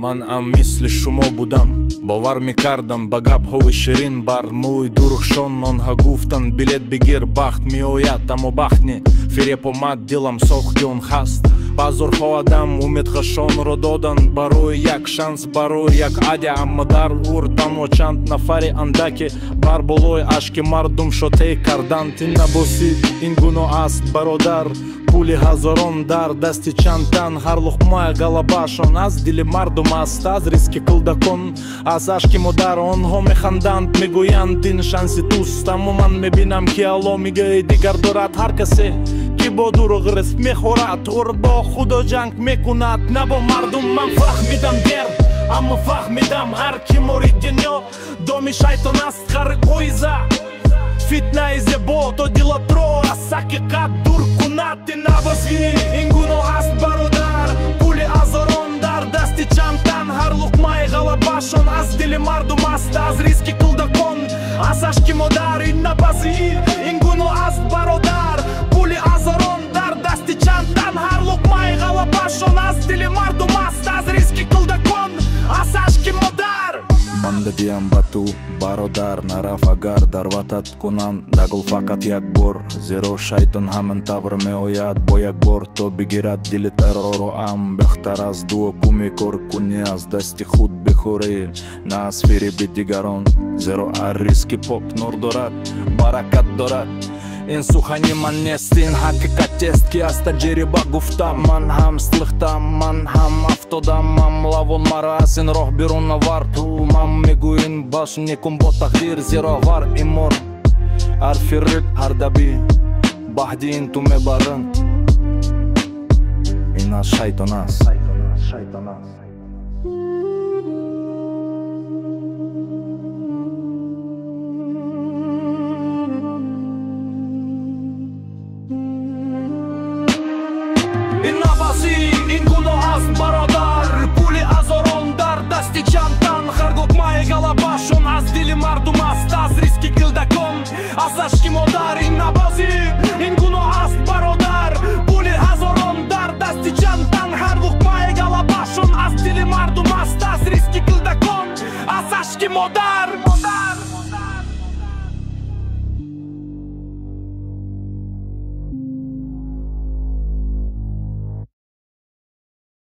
Ман ам мисли шумо будам, бовар мекардам ба гапҳои ширин бар мӯи дурухшон. Онҳа гуфтанд билет бигир, бахт меояд, аммо бахт не. Фиреб омад, дилам сохти он хаст. Баъзорҳо адам умедхашонро доданд барои як шанс, барои як адя. Аммо дар ур танҳо чанд нафари андаке бар болои ашки мардум шотеъ карданд. Ин набоси ин гуноҳ аст бародар, пули ҳазорон дар дасти чанд тан. Ҳар луқмаи галабаашон аз дили мардум аст, аз ризқи кӯдакон, аз ашки модар. Онҳо механданд, мегӯянд ин шанси туст, аммо ман мебинам ки Алло мегӯяд дигар дорад. Ҳар касе ки бо дуруғ ризқ мехӯрад, ур бо худо ҷанг мекунад, не бо мардум. Ман фаҳмидам дер, аммо фаҳмидам ҳар ки мори дунё доми шайтон аст. Қариқоиза фитнаи зебо то дилатро аз ҳақиқат дур кунад. Ин набоси ин гуноҳ аст бародар, пули ҳазорон дар дасти чанд тан. ҳар луқмаи ғалабаашон аз дили мардум аст, аз ризқи кӯдакон, аз ашки модар. Ин набоси ин гуноҳ аст бародар, пули ҳазорон дар дасти чанд тан. ҳар луқмаи ғалабаашон аз дили мардум аст, аз ризқи кӯдакон, аз ашки модар. Ман дидиам ба ту бародар, нараф агар дар ватат кунанд дагул фақат як бор. Зеро шайтон ҳамин тавр меояд бо як бор, то бигирад дили тароро. Ам бехтар аз дуо куми кор куни, аз дасти худ бихӯрӣ, на аз фириби дигарон. Зеро ҳар ризқи пок нур дорад, баракат дорад. Ин сухани ман нест, ин ҳақиқатест ки аз таҷриба гуфтам. Ман ҳам слихтам, ман ҳам афтодам, ман лавон мара аз ин роҳ берун навар. Ту ман мегӯин баш некун бо тақдир, зеро вар имор ҳар фиррик ҳар даби баҳди ин ту мебарин. Ин аз шайтон аст. Ин набоси ин гуноҳ аст бародар, пули ҳазорон дар дасти чанд тан. ҳар луқмаи ғалабаашон аз дили мардум аст, аз ризқи кӯдакон, аз ашки модар. Ин набоси ин гуноҳ аст бародар, пули ҳазорон дар дасти чанд тан. ҳар луқмаи ғалабаашон аз дили мардум аст, аз ризқи кӯдакон, аз ашки модар.